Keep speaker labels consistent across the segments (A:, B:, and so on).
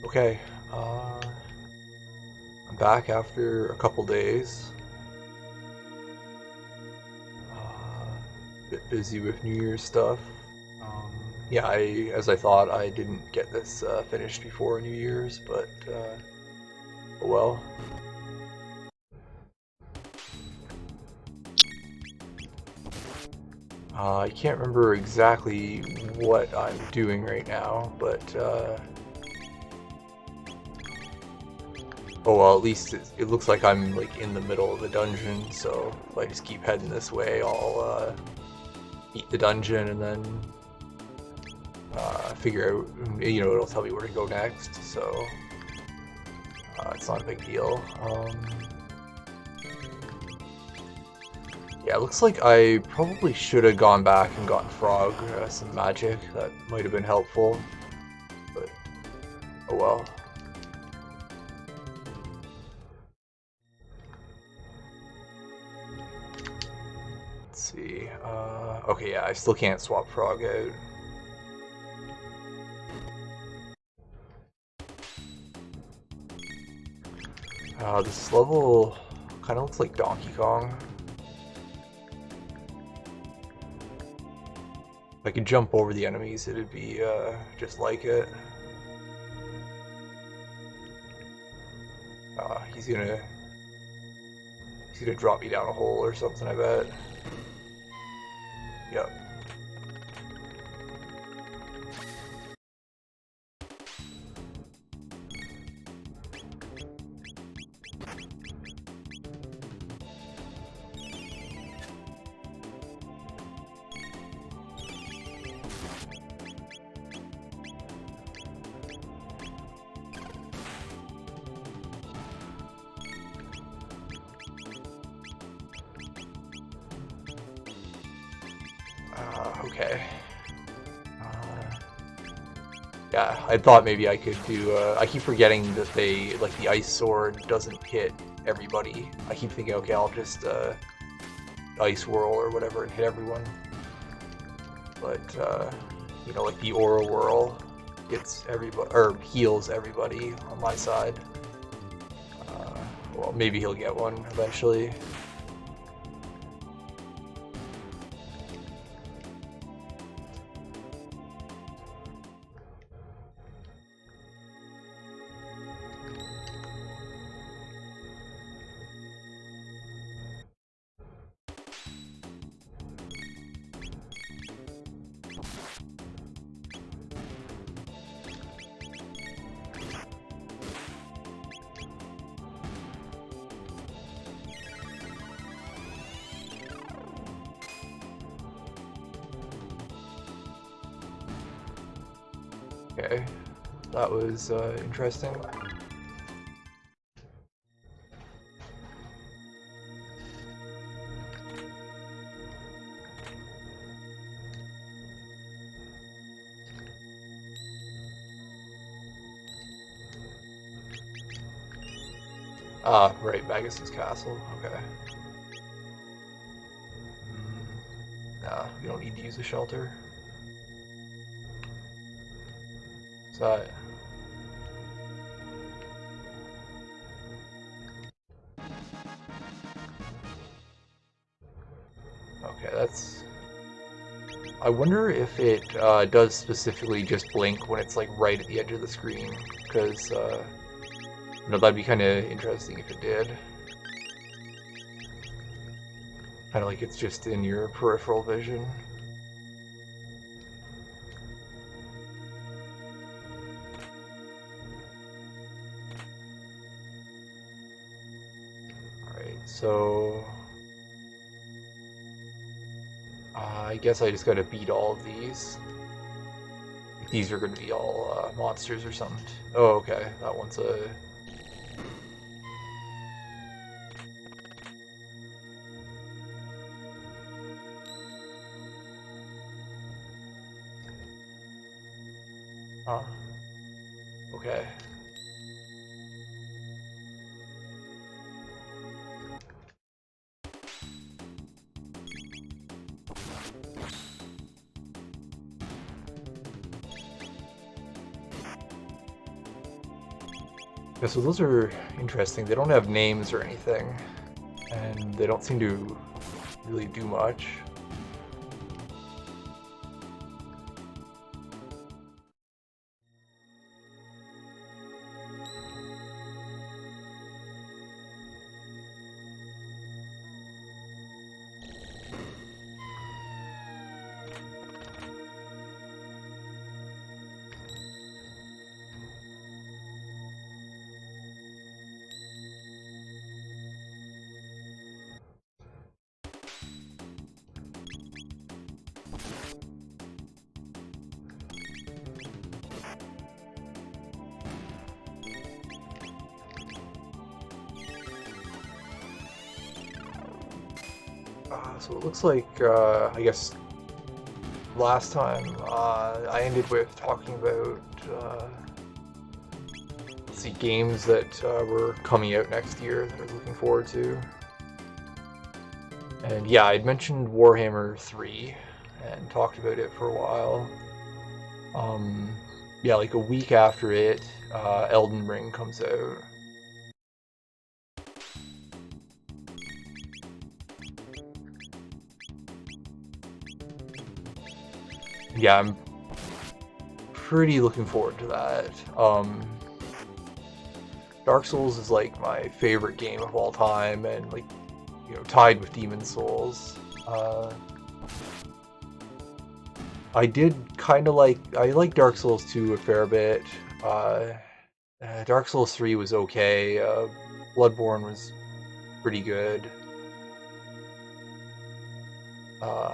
A: Okay, I'm back after a couple days. Bit busy with New Year's stuff. Um, yeah, as I thought, I didn't get this finished before New Year's, but oh well. I can't remember exactly what I'm doing right now, but oh well, at least it looks like I'm like in the middle of the dungeon. So if I just keep heading this way, I'll beat the dungeon and then figure out, it'll tell me where to go next, so it's not a big deal. Yeah, it looks like I probably should have gone back and gotten Frog some magic. That might have been helpful, but oh well. Let's see. Okay, yeah, I still can't swap Frog out. This level kind of looks like Donkey Kong. If I could jump over the enemies, it'd be just like it. He's gonna drop me down a hole or something, I bet. Yep. Okay. Yeah, I thought maybe I could do. I keep forgetting that like the ice sword doesn't hit everybody. I keep thinking, okay, I'll just ice whirl or whatever and hit everyone. But like the aura whirl gets everybody or heals everybody on my side. Well, maybe he'll get one eventually. Okay, that was interesting. Ah, right, Magus's castle. Okay. Nah, we don't need to use a shelter. Is that... Okay, that's... I wonder if it does specifically just blink when it's like right at the edge of the screen, because that'd be kind of interesting if it did. Kind of like it's just in your peripheral vision. Alright, so... I guess I just gotta beat all of these. These are gonna be all monsters or something. Oh, okay. That one's a... Huh. Okay. Yeah, so those are interesting. They don't have names or anything, and they don't seem to really do much. So it looks like, I guess last time I ended with talking about, let's see, games that were coming out next year that I was looking forward to. And yeah, I'd mentioned Warhammer 3 and talked about it for a while. Um, yeah, like a week after it, Elden Ring comes out. Yeah, I'm pretty looking forward to that. Dark Souls is like my favorite game of all time, and like, you know, tied with Demon Souls. I did kind of I like Dark Souls 2 a fair bit. Uh, Dark Souls 3 was okay. Bloodborne was pretty good.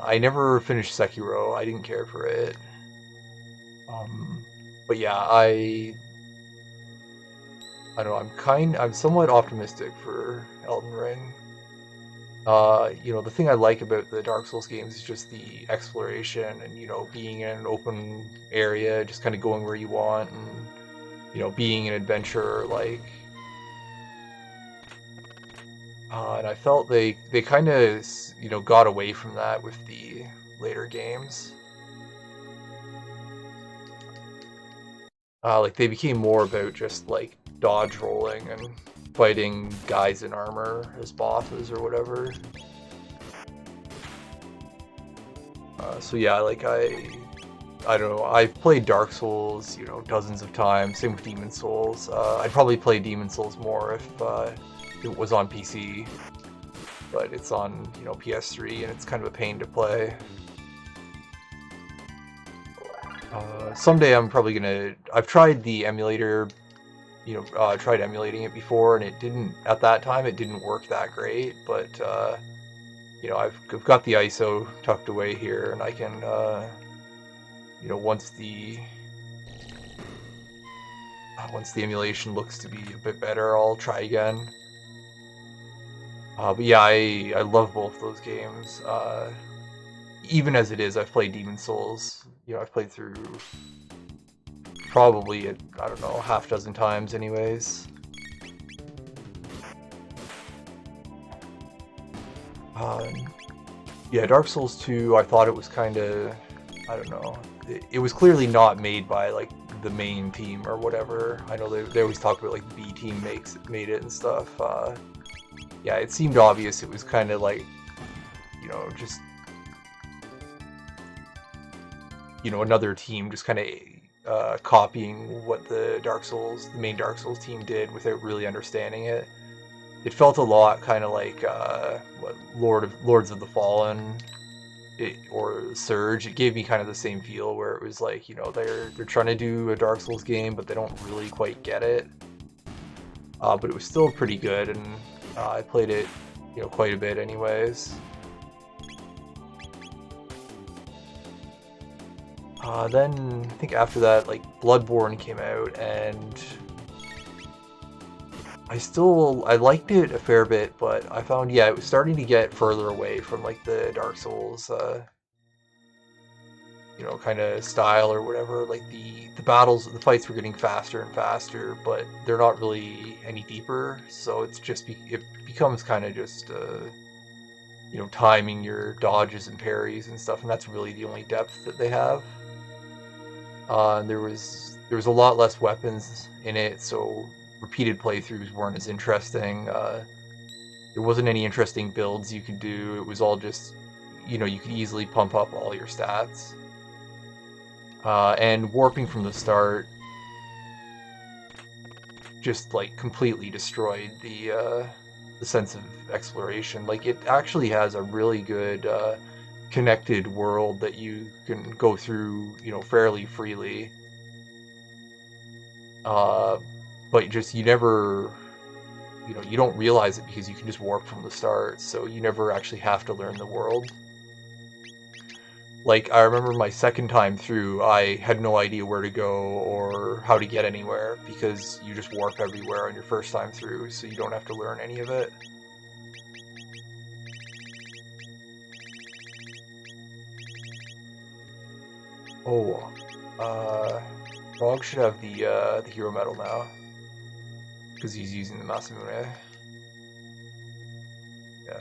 A: I never finished Sekiro. I didn't care for it. But yeah, I don't know. I'm somewhat optimistic for Elden Ring. You know, the thing I like about the Dark Souls games is just the exploration and, you know, being in an open area, just kind of going where you want and, you know, being an adventurer. And I felt they kind of, you know, got away from that with the later games. Like they became more about just like dodge rolling and fighting guys in armor as bosses or whatever. So yeah, I don't know. I've played Dark Souls, you know, dozens of times. Same with Demon Souls. I'd probably play Demon Souls more if it was on PC, but it's on, you know, PS3 and it's kind of a pain to play. Someday I'm probably gonna. I've tried the emulator, you know, tried emulating it before, and it didn't. At that time, it didn't work that great. But you know, I've got the ISO tucked away here, and I can, you know, once the emulation looks to be a bit better, I'll try again. But yeah, I love both those games. Even as it is, I've played Demon Souls. You know, I've played through probably I don't know, half dozen times, anyways. Um, yeah, Dark Souls 2, I thought it was kind of, I don't know. It was clearly not made by like the main team or whatever. I know they always talk about like the B team made it and stuff. Yeah, it seemed obvious it was kind of like, you know, just, you know, another team just kind of copying what the main Dark Souls team did without really understanding it. It felt a lot kind of like what Lords of the Fallen, or Surge. It gave me kind of the same feel where it was like, you know, they're trying to do a Dark Souls game, but they don't really quite get it. But it was still pretty good, and I played it, you know, quite a bit, anyways. Then I think after that, like Bloodborne came out, and I liked it a fair bit, but I found, yeah, it was starting to get further away from like the Dark Souls, you know, kind of style or whatever. Like the fights were getting faster and faster, but they're not really any deeper. So it becomes kind of just you know, timing your dodges and parries and stuff, and that's really the only depth that they have. There was a lot less weapons in it, so repeated playthroughs weren't as interesting. There wasn't any interesting builds you could do. It was all just, you know, you could easily pump up all your stats. And warping from the start just like completely destroyed the sense of exploration. Like it actually has a really good connected world that you can go through, you know, fairly freely. But just you never, you know, you don't realize it because you can just warp from the start, so you never actually have to learn the world. Like, I remember my second time through, I had no idea where to go or how to get anywhere because you just warp everywhere on your first time through, so you don't have to learn any of it. Oh, Frog should have the hero medal now because he's using the Masamune. Yeah.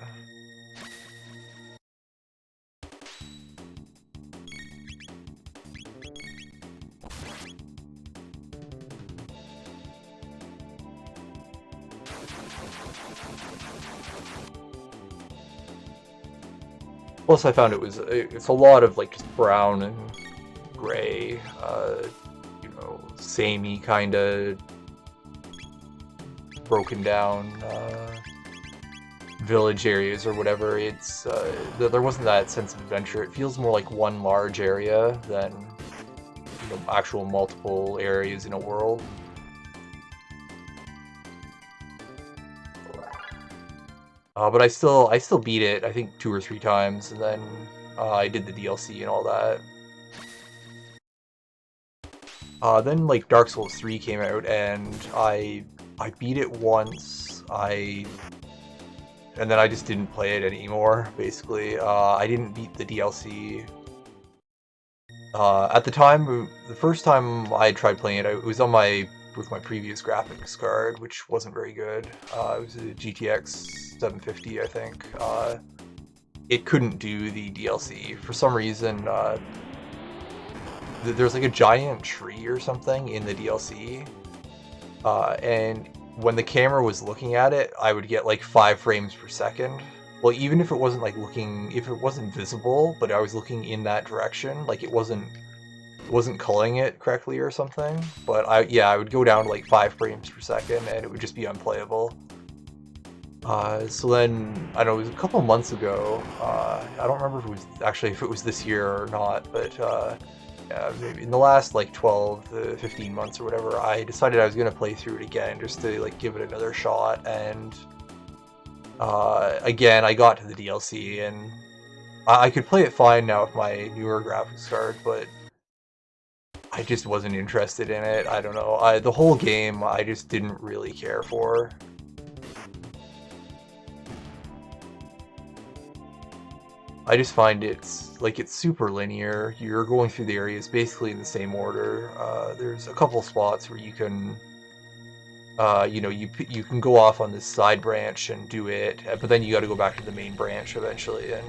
A: Plus, I found it's a lot of like just brown and gray, you know, samey kind of broken down village areas or whatever. It's there wasn't that sense of adventure. It feels more like one large area than, you know, actual multiple areas in a world. But I still beat it, I think 2 or 3 times, and then I did the DLC and all that. Then like Dark Souls 3 came out, and I beat it once. And then I just didn't play it anymore. Basically, I didn't beat the DLC. At the time, the first time I tried playing it, it was on with my previous graphics card, which wasn't very good. It was a GTX 750, I think. It couldn't do the DLC for some reason. There's like a giant tree or something in the DLC, and when the camera was looking at it, I would get like 5 frames per second. Well, even if it wasn't like if it wasn't visible, but I was looking in that direction, like it wasn't culling it correctly or something. But I would go down to like 5 frames per second, and it would just be unplayable. So then, I know it was a couple months ago, I don't remember if it was this year or not, but yeah, maybe in the last like 12 to 15 months or whatever, I decided I was going to play through it again just to like give it another shot, and again, I got to the DLC, and I could play it fine now with my newer graphics card, but I just wasn't interested in it. I don't know. The whole game, I just didn't really care for. I just find it's super linear. You're going through the areas basically in the same order. There's a couple spots where you can, you know, you can go off on this side branch and do it, but then you got to go back to the main branch eventually and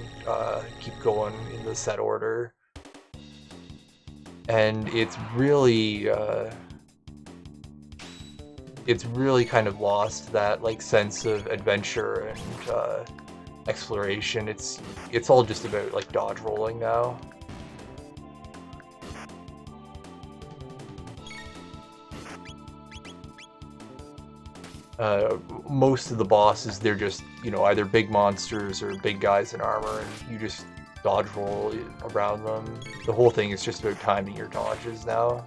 A: keep going in the set order. And it's really kind of lost that like sense of adventure and exploration. It's all just about like dodge rolling now. Most of the bosses, they're just, you know, either big monsters or big guys in armor, and you just dodge roll around them. The whole thing is just about timing your dodges now.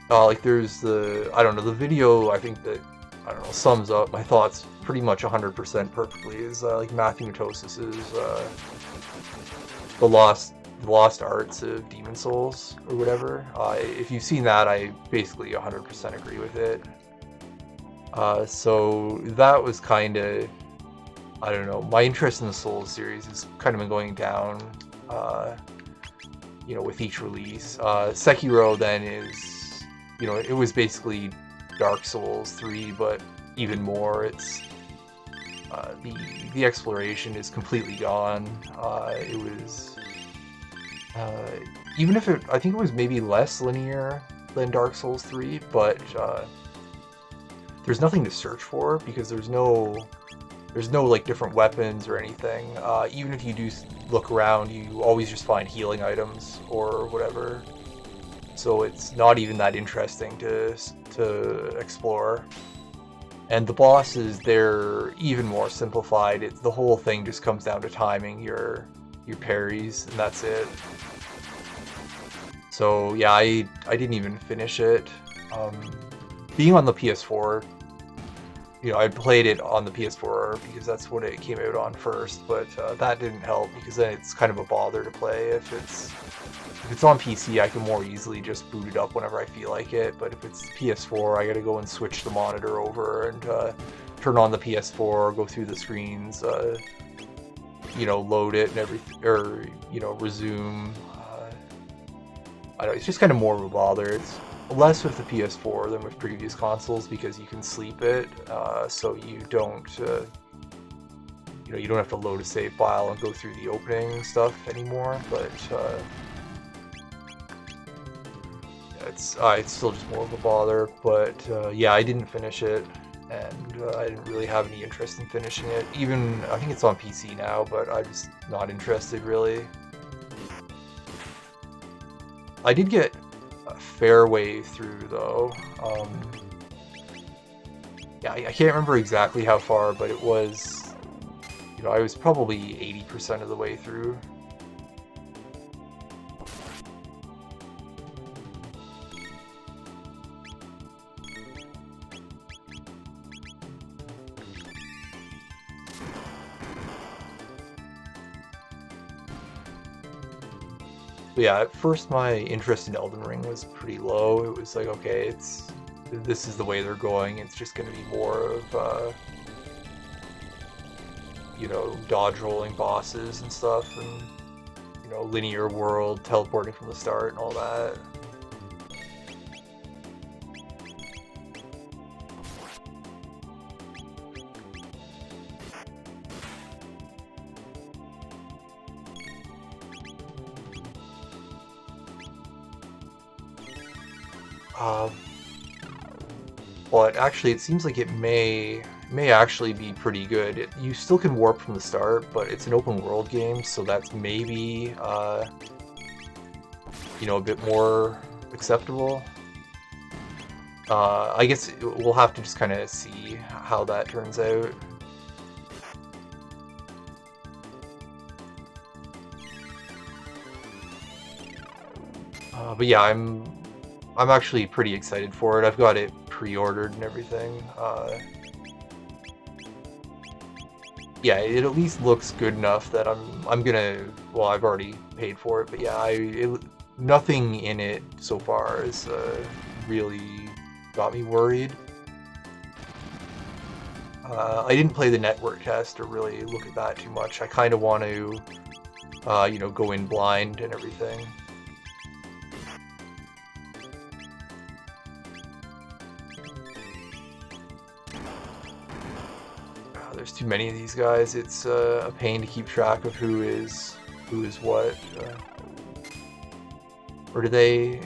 A: Like there's I don't know, the video, I think that, I don't know, sums up my thoughts pretty much 100% perfectly, is like Matthew Matosis's the Lost Arts of Demon Souls, or whatever. If you've seen that, I basically 100% agree with it. So that was kind of, I don't know, my interest in the Souls series has kind of been going down, you know, with each release. Sekiro then is, you know, it was basically Dark Souls 3, but even more. It's the exploration is completely gone. It was Uh, Even if I think it was maybe less linear than Dark Souls 3, but there's nothing to search for because there's no like different weapons or anything. Even if you do look around, you always just find healing items or whatever. So it's not even that interesting to explore. And the bosses, they're even more simplified. The whole thing just comes down to timing your parries, and that's it. So yeah, I didn't even finish it. Um, Being on the PS4, I played it on the PS4 because that's what it came out on first, but that didn't help because then it's kind of a bother to play. If it's on PC, I can more easily just boot it up whenever I feel like it. But if it's PS4, I gotta go and switch the monitor over and turn on the PS4, go through the screens, load it and everything, or resume. I don't know, it's just kind of more of a bother. It's less with the PS4 than with previous consoles because you can sleep it, so you don't have to load a save file and go through the opening stuff anymore. But it's still just more of a bother. But yeah, I didn't finish it, and I didn't really have any interest in finishing it. Even I think it's on PC now, but I'm just not interested really. I did get a fair way through though. Yeah, I can't remember exactly how far, but it was, I was probably 80% of the way through. But yeah, at first my interest in Elden Ring was pretty low. It was like, okay, this is the way they're going. It's just going to be more of, dodge rolling bosses and stuff, and linear world, teleporting from the start and all that. Uh, but actually, it seems like it may actually be pretty good. You still can warp from the start, but it's an open world game, so that's maybe a bit more acceptable. I guess we'll have to just kind of see how that turns out. But yeah, I'm actually pretty excited for it. I've got it pre-ordered and everything. Yeah, it at least looks good enough that I'm gonna. Well, I've already paid for it, but yeah, nothing in it so far has really got me worried. I didn't play the network test or really look at that too much. I kind of want to, go in blind and everything. There's too many of these guys. It's a pain to keep track of who is what. Or do they?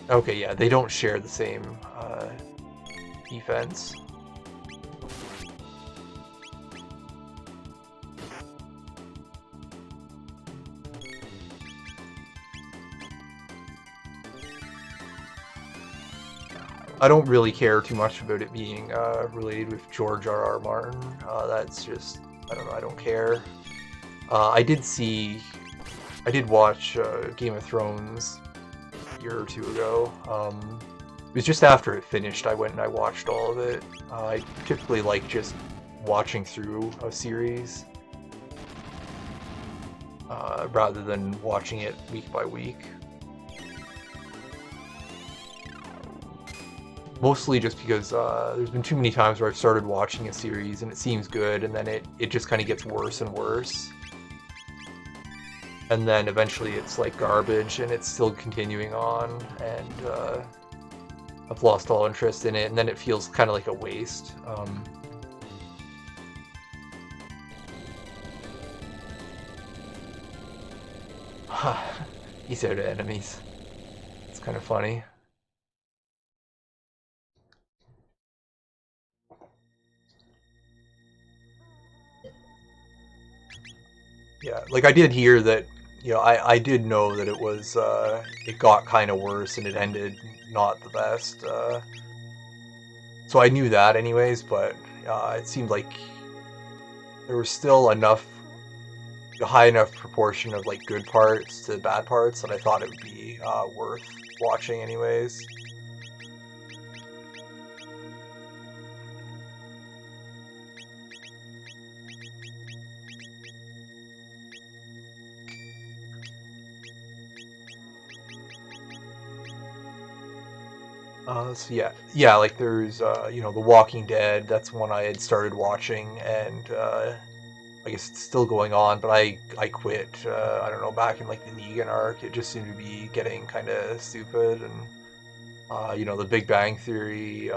A: Okay, yeah, they don't share the same defense. I don't really care too much about it being related with George R.R. Martin. That's just, I don't know, I don't care. I did watch Game of Thrones a year or two ago. It was just after it finished, I went and I watched all of it. I typically like just watching through a series rather than watching it week by week. Mostly just because there's been too many times where I've started watching a series and it seems good, and then it just kind of gets worse and worse. And then eventually it's like garbage and it's still continuing on, and I've lost all interest in it, and then it feels kind of like a waste. He's out of enemies. It's kind of funny. Yeah, like I did hear that, I did know that it got kind of worse and it ended not the best. So I knew that anyways, but it seemed like there was still a high enough proportion of like good parts to bad parts that I thought it would be worth watching anyways. So yeah, like there's The Walking Dead. That's one I had started watching, and I guess it's still going on, but I quit. I don't know, back in like the Negan arc, it just seemed to be getting kind of stupid, and The Big Bang Theory.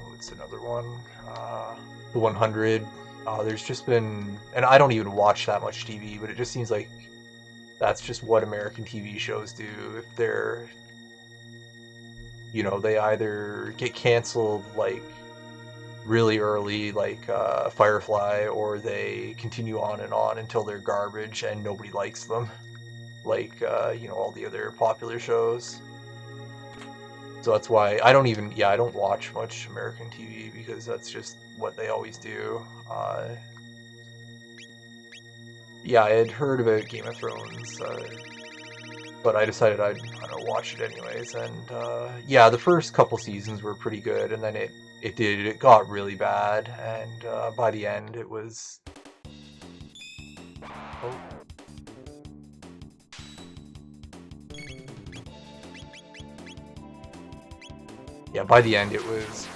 A: What's another one? The 100. There's just been, and I don't even watch that much TV, but it just seems like that's just what American TV shows do. If they either get canceled like really early, like Firefly, or they continue on and on until they're garbage and nobody likes them, like all the other popular shows. So that's why I don't watch much American TV because that's just what they always do. Yeah, I had heard about Game of Thrones, but I decided I don't watch it anyways. And yeah, the first couple seasons were pretty good, and then it got really bad, and by the end it was. Oh, yeah, by the end it was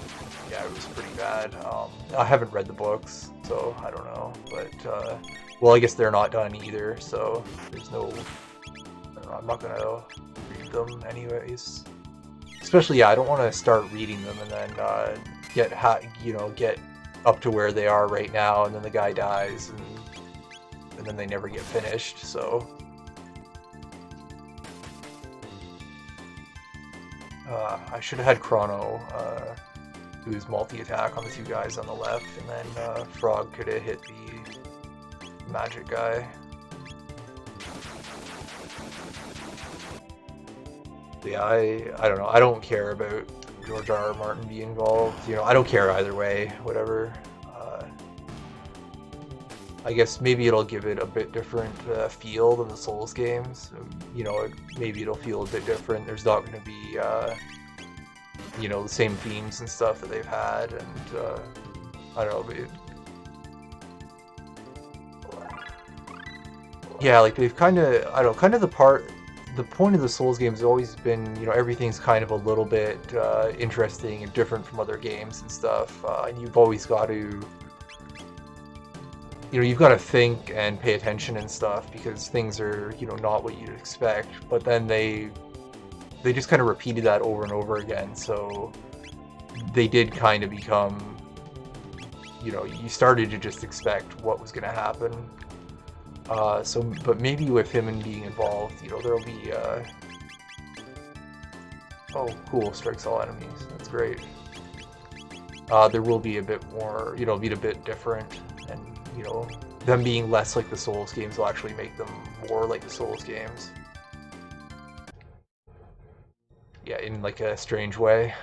A: pretty bad. I haven't read the books, so I don't know. But well, I guess they're not done either, so there's no. I don't know, I'm not gonna read them anyways. Especially, yeah, I don't want to start reading them and then get up to where they are right now, and then the guy dies, and then they never get finished. So I should have had Chrono, who's multi-attack on the two guys on the left, and then Frog could have hit the magic guy. Yeah, I don't know. I don't care about George R. Martin being involved. I don't care either way. Whatever. I guess maybe it'll give it a bit different feel than the Souls games. Maybe it'll feel a bit different. There's not going to be the same themes and stuff that they've had, and I don't know. Yeah, like they've kind of, I don't know, kind of the point of the Souls games has always been, everything's kind of a little bit interesting and different from other games and stuff, and you've always got to, you've got to think and pay attention and stuff because things are, not what you'd expect. But then they just kind of repeated that over and over again, so they did kind of become, you started to just expect what was going to happen. But maybe with him and being involved, there'll be. Oh, cool! Strikes all enemies. That's great. There will be a bit more. Be a bit different, and them being less like the Souls games will actually make them more like the Souls games. Yeah, in like a strange way.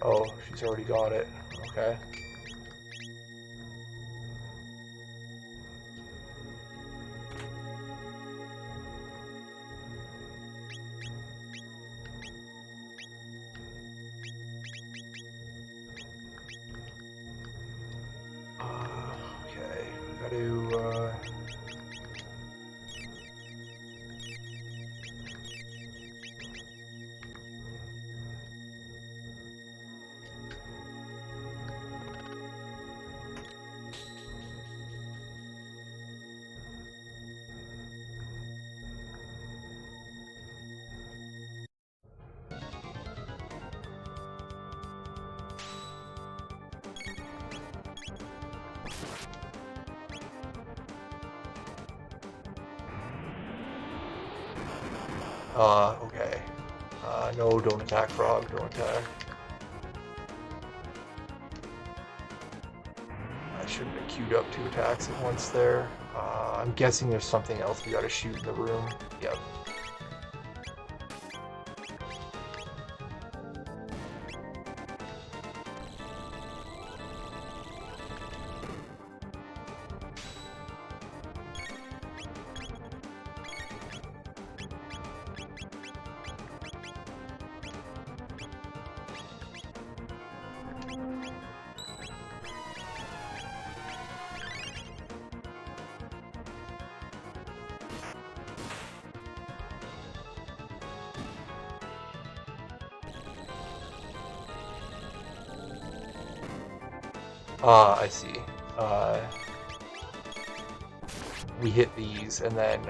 A: Oh, she's already got it. Okay. Okay, we got to. Okay. No, don't attack, frog, don't attack. I shouldn't have queued up two attacks at once there. I'm guessing there's something else we gotta shoot in the room. Yep. I see. Uh, we hit these, and then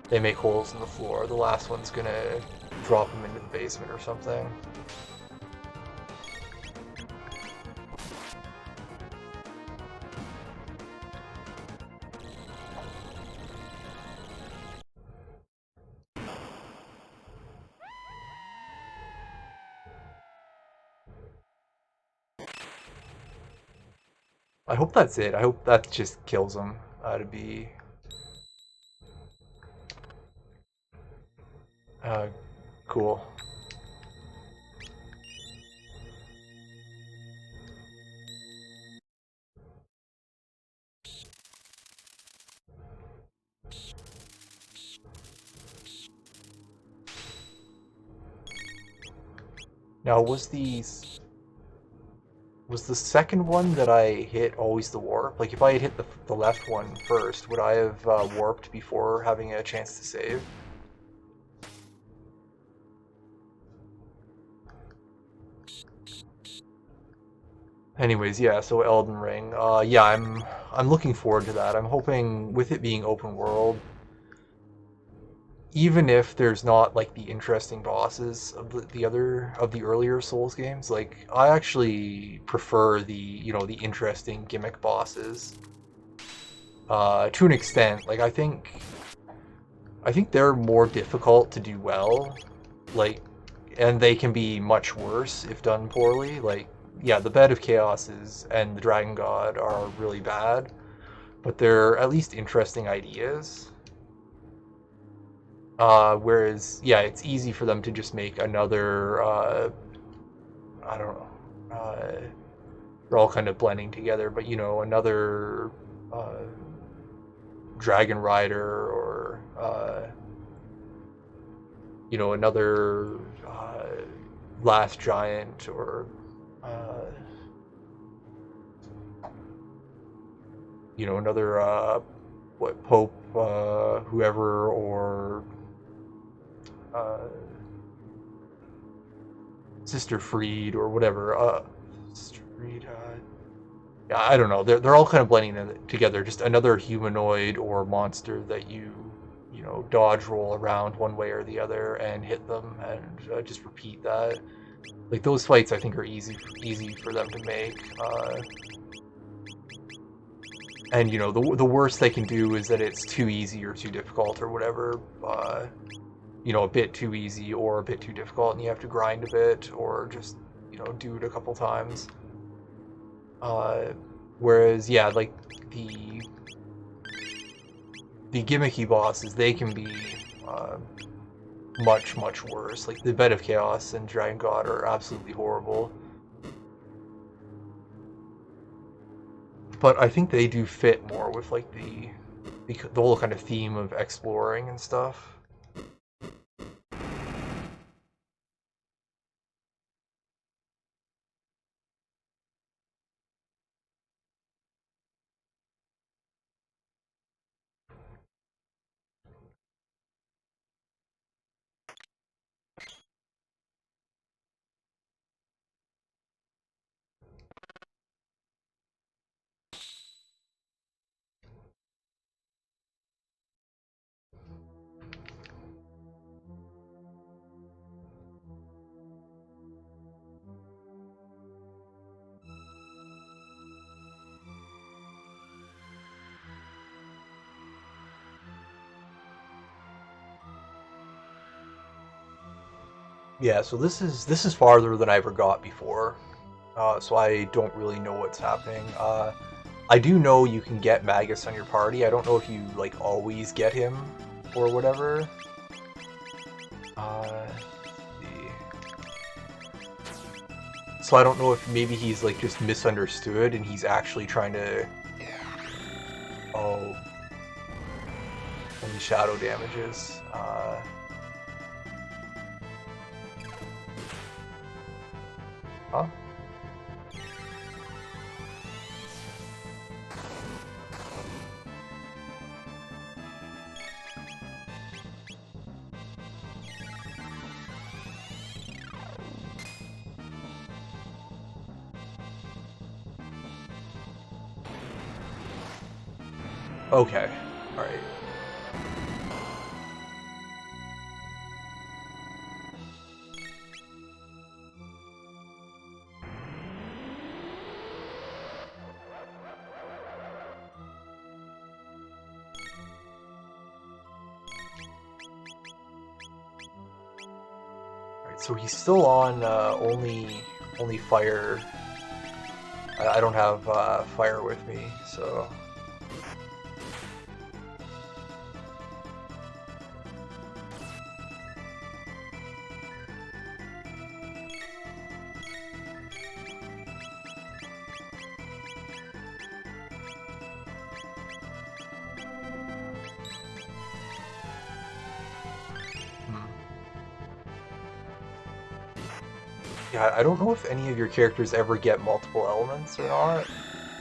A: they make holes in the floor. The last one's gonna drop them into the basement or something. I hope that's it. I hope that just kills them. To be uh, cool. Now, was the second one that I hit always the warp? Like, if I had hit the left one first, would I have warped before having a chance to save? Anyways, yeah. So Elden Ring. Yeah, I'm looking forward to that. I'm hoping with it being open world, even if there's not like the interesting bosses of the earlier Souls games, like I actually prefer the interesting gimmick bosses to an extent. Like I think they're more difficult to do well, like, and they can be much worse if done poorly. Like, yeah, the Bed of Chaoses and the Dragon God are really bad, but they're at least interesting ideas. Whereas, yeah, it's easy for them to just make another, I don't know, they're all kind of blending together, but another uh, Dragon Rider or, another Last Giant or, uh, another, what, Pope, whoever, or uh, Sister Freed or whatever. Sister Freed. Yeah, I don't know. They're all kind of blending together. Just another humanoid or monster that you dodge roll around one way or the other and hit them and just repeat that. Like those fights, I think are easy for them to make. And the worst they can do is that it's too easy or too difficult or whatever. A bit too easy or a bit too difficult, and you have to grind a bit or just do it a couple times. Uh, Whereas, yeah, like the the gimmicky bosses, they can be uh, much worse. Like the Bed of Chaos and Dragon God are absolutely horrible. But I think they do fit more with like the whole kind of theme of exploring and stuff. Yeah, so this is farther than I ever got before, so I don't really know what's happening. I do know you can get Magus on your party. I don't know if you like always get him or whatever. Let's see. So I don't know if maybe he's like just misunderstood and he's actually trying to. Oh, only shadow damages. Huh? Okay. All right. All right. So he's still on only fire. I don't have fire with me, so. Hmm. Yeah, I don't know if any of your characters ever get multiple elements or not.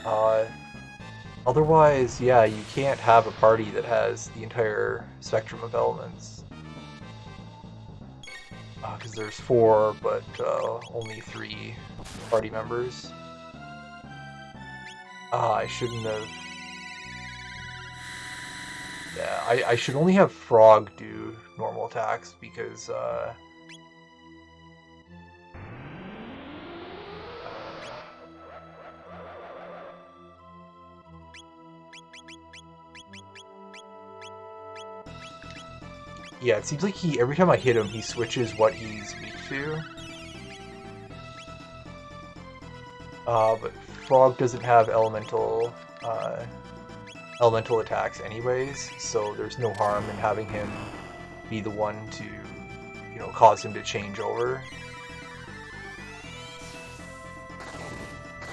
A: Uh, Otherwise, yeah, you can't have a party that has the entire spectrum of elements. Because there's four, but only three party members. I shouldn't have. Yeah, I should only have Frog do normal attacks because yeah, it seems like he every time I hit him, he switches what he's weak to. But Frog doesn't have elemental attacks anyways, so there's no harm in having him be the one to, cause him to change over.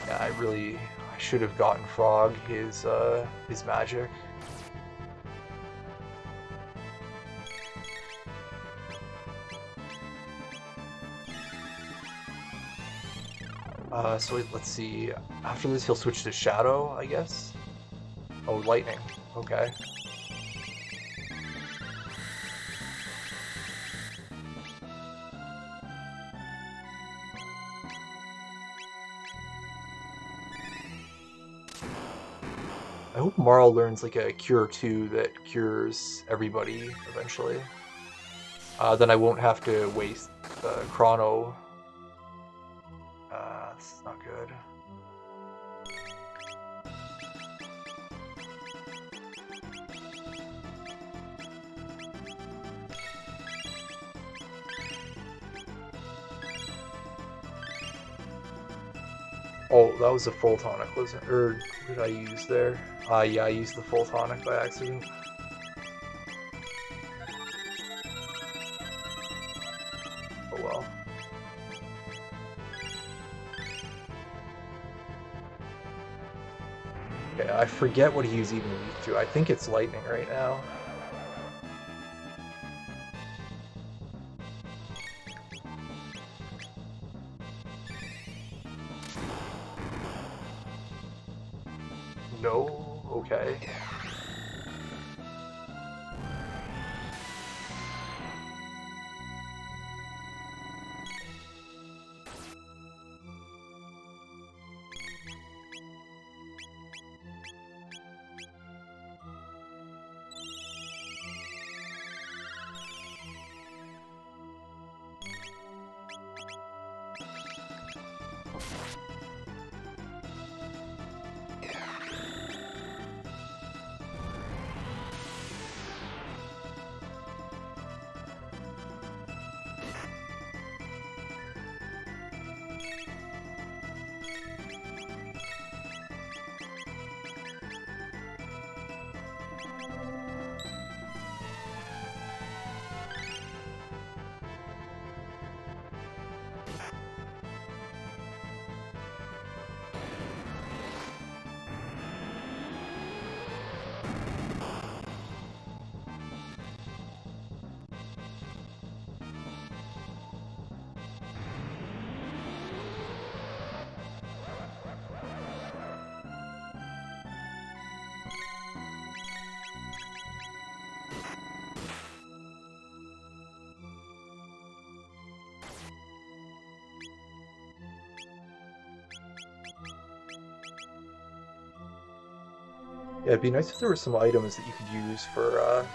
A: Yeah, I should have gotten Frog his magic. So let's see. After this, he'll switch to Shadow, I guess. Oh, Lightning. Okay. I hope Marl learns like a Cure 2 that cures everybody eventually. Then I won't have to waste Chrono. That's not good. Oh, that was a full tonic, wasn't it? Or what did I use there? Yeah, I used the full tonic by accident. Oh well. Okay, I forget what he's even weak to. I think it's lightning right now. No? Okay. Yeah, it'd be nice if there were some items that you could use for,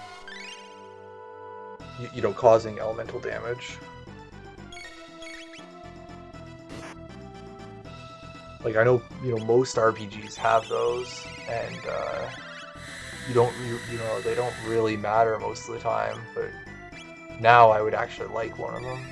A: you know, causing elemental damage. Like, I know, you know, most RPGs have those, and, you know, they don't really matter most of the time, but now I would actually like one of them.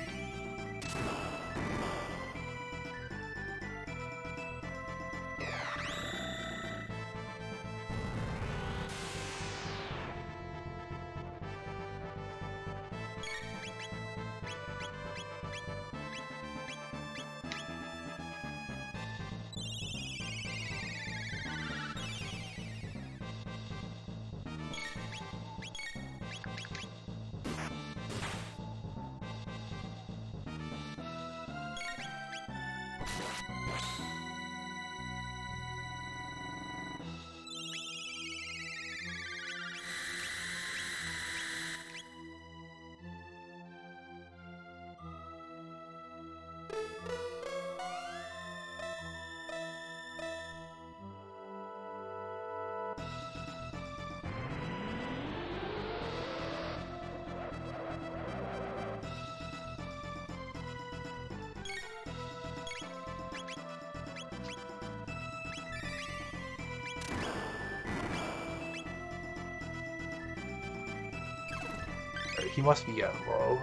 A: He must be getting low.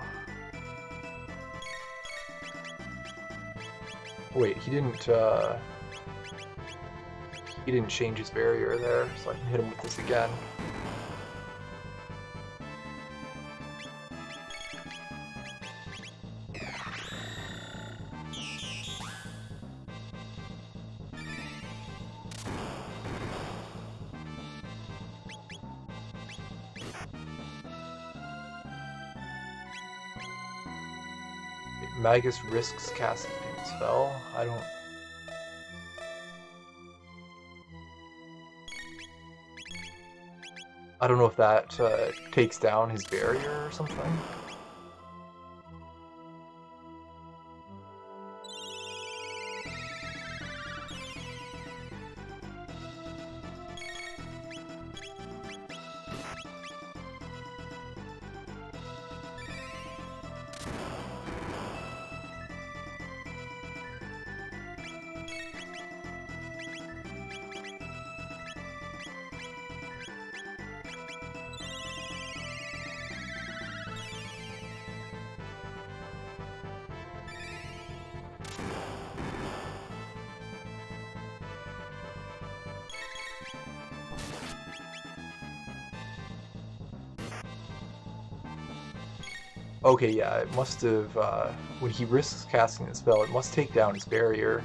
A: Wait, he didn't change his barrier there, so I can hit him with this again. Magus risks casting a spell. I don't know if that takes down his barrier or something. Okay, yeah, it must have, when he risks casting the spell, it must take down his barrier.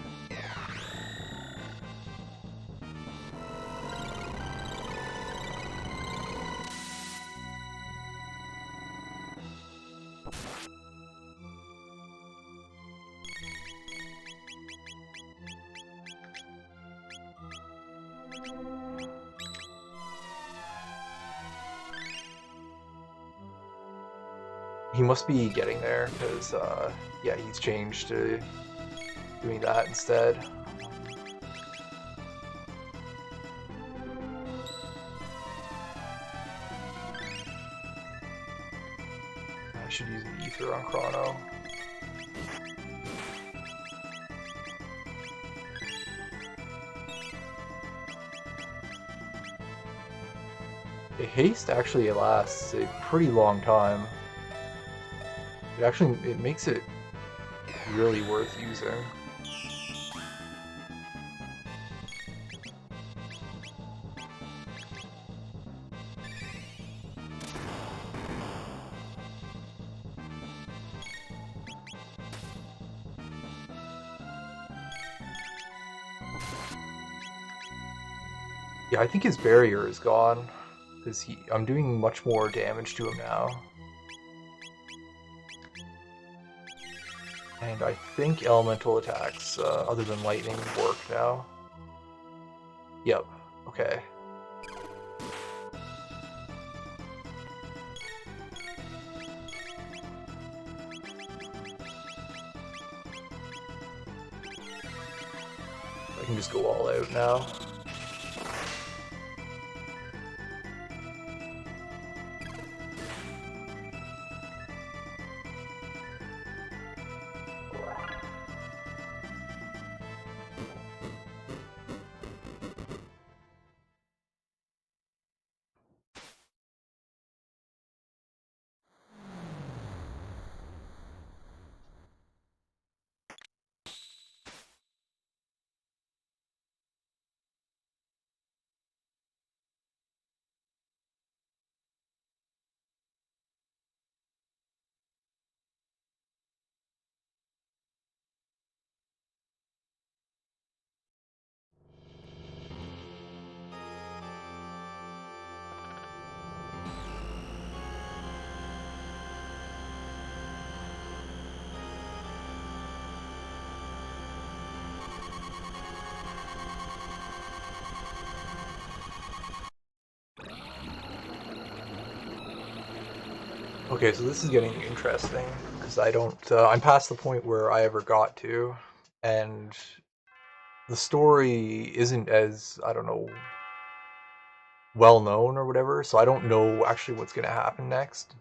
A: He must be getting there, because, yeah, he's changed to doing that instead. I should use an ether on Chrono. The haste actually lasts a pretty long time. It makes it really worth using. Yeah, I think his barrier is gone, because I'm doing much more damage to him now. And I think elemental attacks, other than lightning, work now. Yep, okay. I can just go all out now. Okay, so this is getting interesting because I don't. I'm past the point where I ever got to, and the story isn't as, I don't know, well known or whatever. So I don't know actually what's gonna happen next.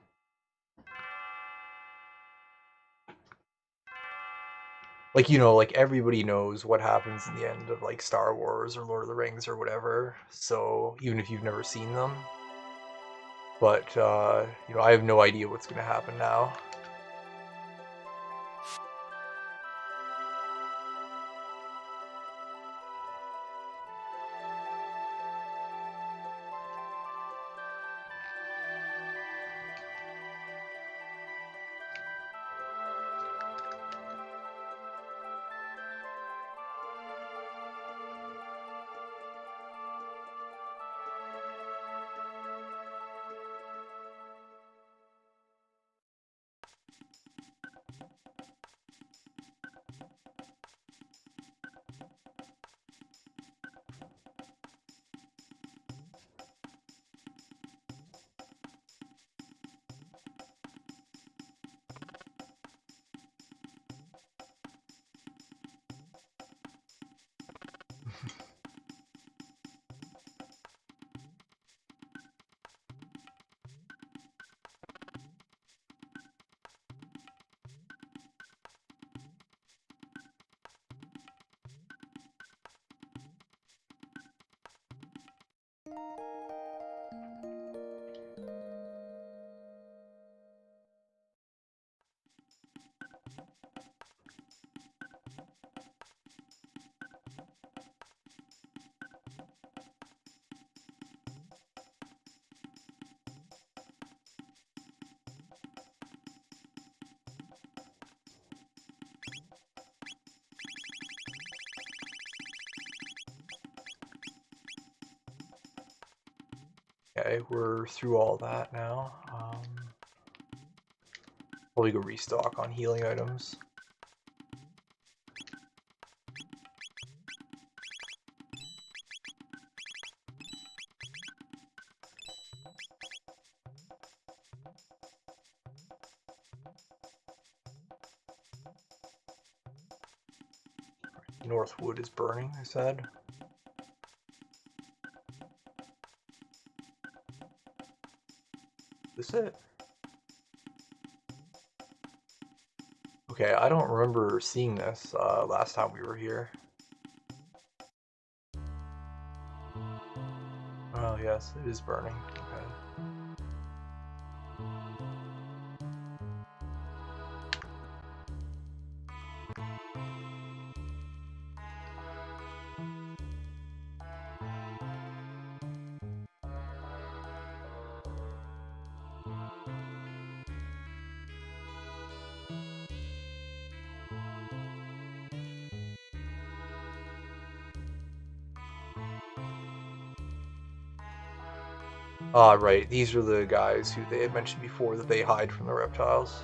A: Like, like everybody knows what happens in the end of like Star Wars or Lord of the Rings or whatever. So even if you've never seen them, but I have no idea what's gonna happen now. Okay, we're through all that now. Probably go restock on healing items. Northwood is burning, I said. Is this it? Okay, I don't remember seeing this last time we were here. Oh, yes, it is burning. Okay. Ah, right. These are the guys who they had mentioned before that they hide from the reptiles.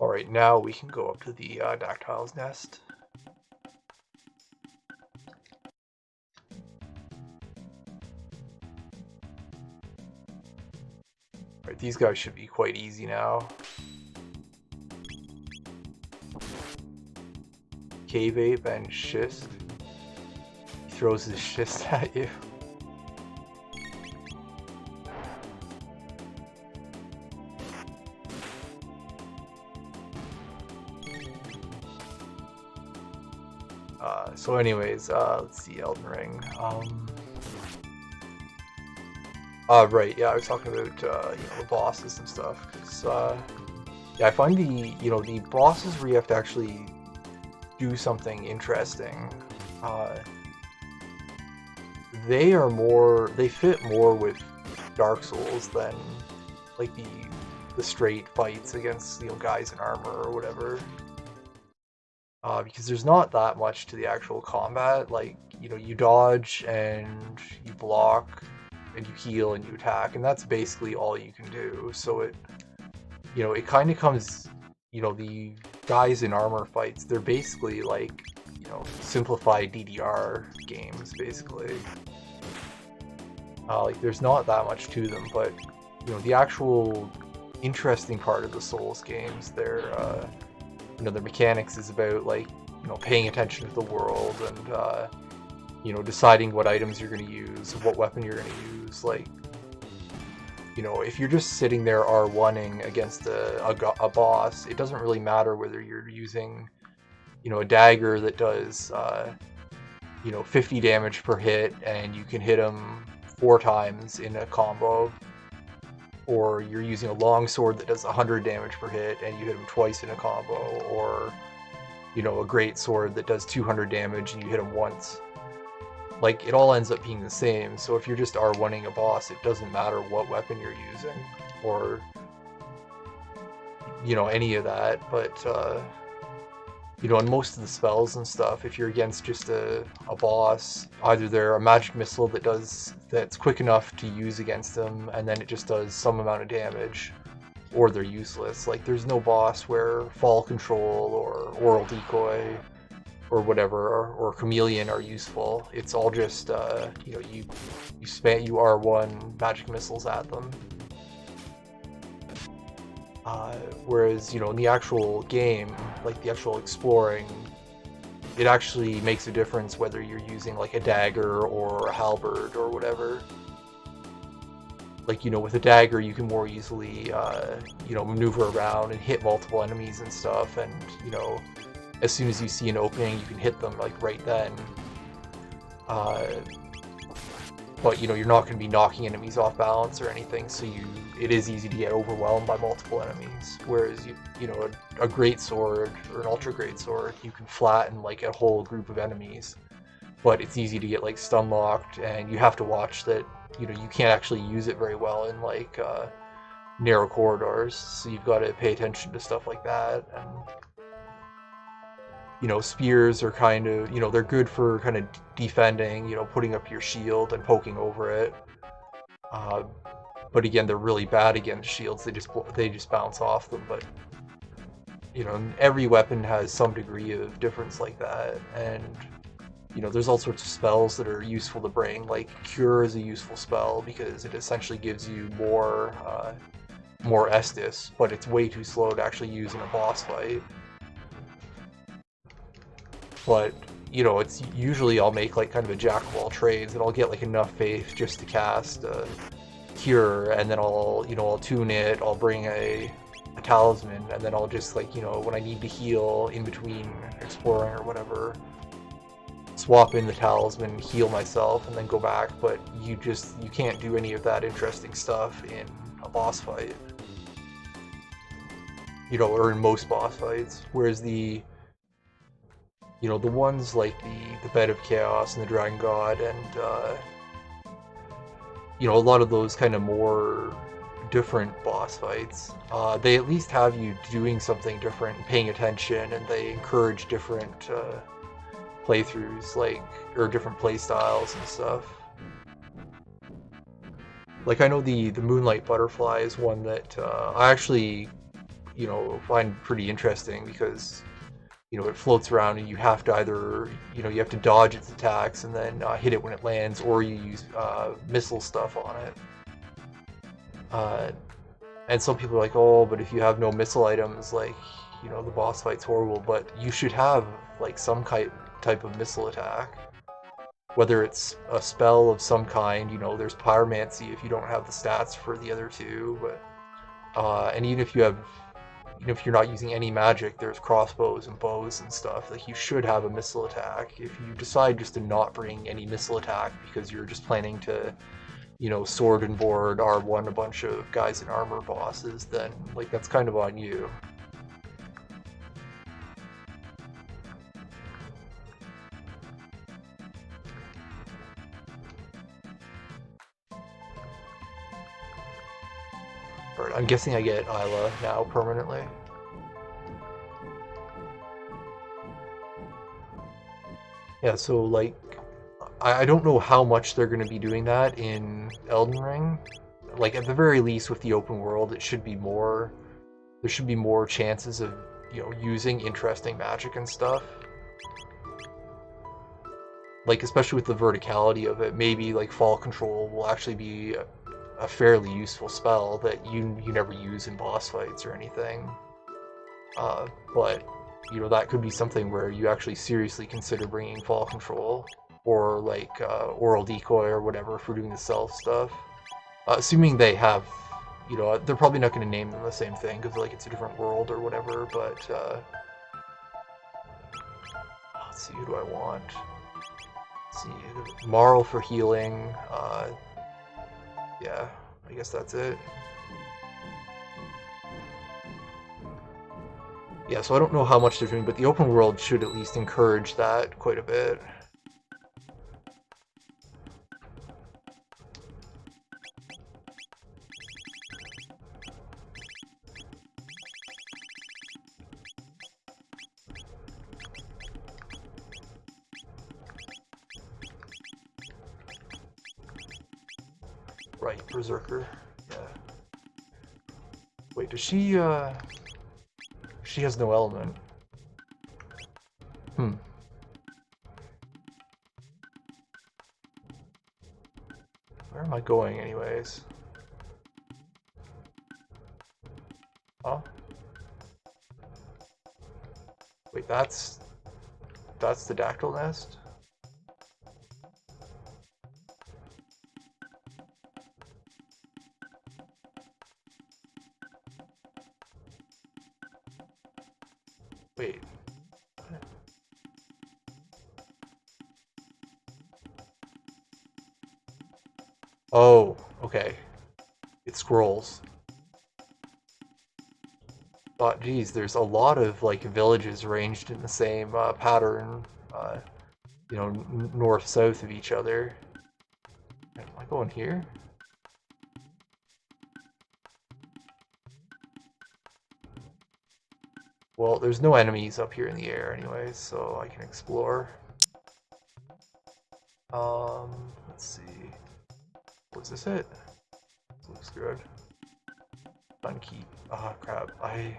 A: Alright, now we can go up to the Dactyle's nest. Alright, these guys should be quite easy now. Cave Ape and Schist. He throws his schist at you. So anyways, let's see, Elden Ring. Right, yeah, I was talking about, the bosses and stuff, because, Yeah, I find the bosses where you have to actually do something interesting, uh, they fit more with Dark Souls than like the straight fights against guys in armor or whatever. Because there's not that much to the actual combat. Like, you dodge and you block and you heal and you attack, and that's basically all you can do. So it kind of comes, the guys in armor fights, they're basically like, simplified DDR games, basically. Like, there's not that much to them, but, the actual interesting part of the Souls games, their mechanics is about, like, paying attention to the world and, deciding what items you're going to use, what weapon you're going to use. Like, if you're just sitting there R1ing against a boss, it doesn't really matter whether you're using, a dagger that does, 50 damage per hit and you can hit them 4 times in a combo, or you're using a long sword that does 100 damage per hit and you hit them twice in a combo, or a great sword that does 200 damage and you hit them once. Like, it all ends up being the same. So if you're just R1ing a boss, it doesn't matter what weapon you're using or any of that. But and most of the spells and stuff, if you're against just a boss, either they're a magic missile that's quick enough to use against them, and then it just does some amount of damage, or they're useless. Like, there's no boss where fall control or oral decoy or whatever or chameleon are useful. It's all just you R1 magic missiles at them. Whereas, in the actual game, like the actual exploring, it actually makes a difference whether you're using like a dagger or a halberd or whatever. Like, with a dagger, you can more easily, maneuver around and hit multiple enemies and stuff. And, as soon as you see an opening, you can hit them like right then. But you're not going to be knocking enemies off balance or anything, so it is easy to get overwhelmed by multiple enemies. Whereas a great sword or an ultra great sword, you can flatten like a whole group of enemies, but it's easy to get like stun locked, and you have to watch that you can't actually use it very well in like narrow corridors. So you've got to pay attention to stuff like that. And spears are kind of, they're good for kind of defending, putting up your shield and poking over it. But again, they're really bad against shields. They just bounce off them. But every weapon has some degree of difference like that. And there's all sorts of spells that are useful to bring. Like Cure is a useful spell because it essentially gives you more Estus, but it's way too slow to actually use in a boss fight. But it's usually I'll make like kind of a jack of all trades, and I'll get like enough faith just to cast Cure, and then I'll tune it. I'll bring a talisman, and then I'll just like when I need to heal in between exploring or whatever, swap in the talisman, heal myself, and then go back. But you can't do any of that interesting stuff in a boss fight, or in most boss fights. Whereas the ones like the Bed of Chaos and the Dragon God and, a lot of those kind of more different boss fights, they at least have you doing something different, paying attention, and they encourage different playthroughs, or different play styles and stuff. Like, I know the Moonlight Butterfly is one that I actually, find pretty interesting because it floats around and you have to either, you have to dodge its attacks and then hit it when it lands, or you use missile stuff on it. And some people are like, oh, but if you have no missile items, like, the boss fight's horrible. But you should have, like, some type of missile attack. Whether it's a spell of some kind, there's Pyromancy if you don't have the stats for the other two. But and even if you're not using any magic, there's crossbows and bows and stuff. Like, you should have a missile attack. If you decide just to not bring any missile attack because you're just planning to, you know, sword and board R1 a bunch of guys in armor bosses, then like that's kind of on you. Alright, I'm guessing I get Isla now permanently. Yeah, so like I don't know how much they're going to be doing that in Elden Ring. Like at the very least with the open world, it should be more. There should be more chances of, you know, using interesting magic and stuff. Like especially with the verticality of it, maybe like fall control will actually be a fairly useful spell that you never use in boss fights or anything. But you know that could be something where you actually seriously consider bringing fall control or like oral decoy or whatever for doing the stealth stuff. Assuming they have, you know, they're probably not going to name them the same thing because like it's a different world or whatever. But let's see, who do I want? Let's see, Marl for healing. Yeah, I guess that's it. Yeah, so I don't know how much they're doing, but the open world should at least encourage that quite a bit. Right, Berserker. Yeah. Wait, does she, she has no element. Hmm. Where am I going anyways? Huh? Wait, that's the dactyl nest? Wait. Oh, okay. It scrolls. But geez, there's a lot of like villages arranged in the same pattern, uh, you know, north-south of each other. Am I going here? Well, there's no enemies up here in the air anyways, so I can explore. Let's see. Was this it? This looks good. Unkeep. Ah, crap. I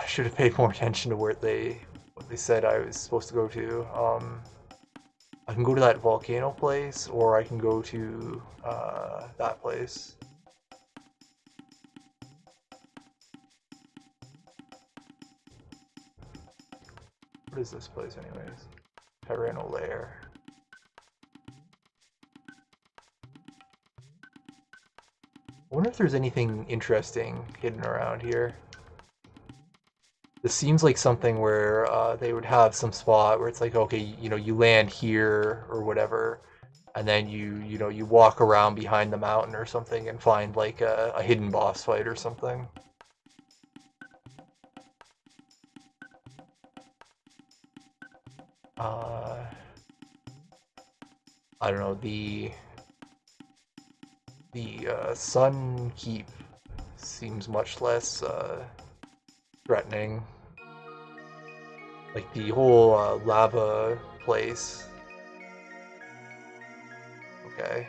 A: should have paid more attention to what they said I was supposed to go to. I can go to that volcano place, or I can go to that place. What is this place, anyways? Tyranno Lair. I wonder if there's anything interesting hidden around here. This seems like something where they would have some spot where it's like, okay, you know, you land here or whatever, and then you know, you walk around behind the mountain or something and find like a hidden boss fight or something. Uh, I don't know, the Sun Keep seems much less threatening. Like the whole lava place. Okay.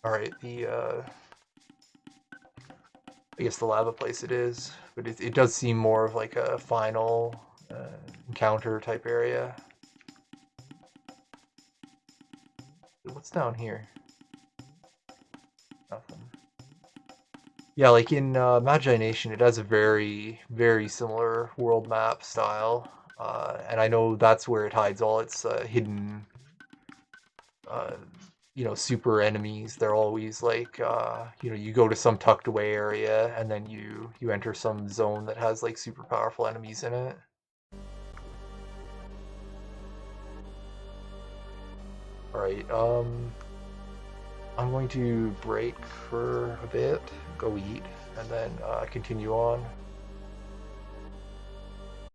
A: Alright, I guess the lava place it is, but it does seem more of like a final encounter type area. What's down here? Nothing. Yeah, like in Magi Nation, it has a very, very similar world map style, and I know that's where it hides all its hidden uh, super enemies. They're always like, you go to some tucked away area and then you enter some zone that has like super powerful enemies in it. All right, I'm going to break for a bit, go eat, and then continue on.